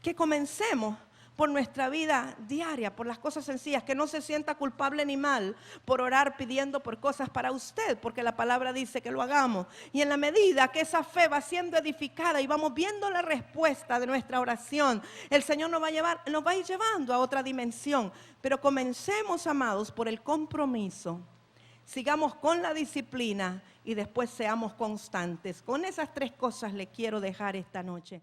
que comencemos por nuestra vida diaria, por las cosas sencillas, que no se sienta culpable ni mal por orar pidiendo por cosas para usted, porque la palabra dice que lo hagamos. Y en la medida que esa fe va siendo edificada y vamos viendo la respuesta de nuestra oración, el Señor nos va a ir llevando a otra dimensión. Pero comencemos, amados, por el compromiso. Sigamos con la disciplina y después seamos constantes. Con esas 3 cosas le quiero dejar esta noche.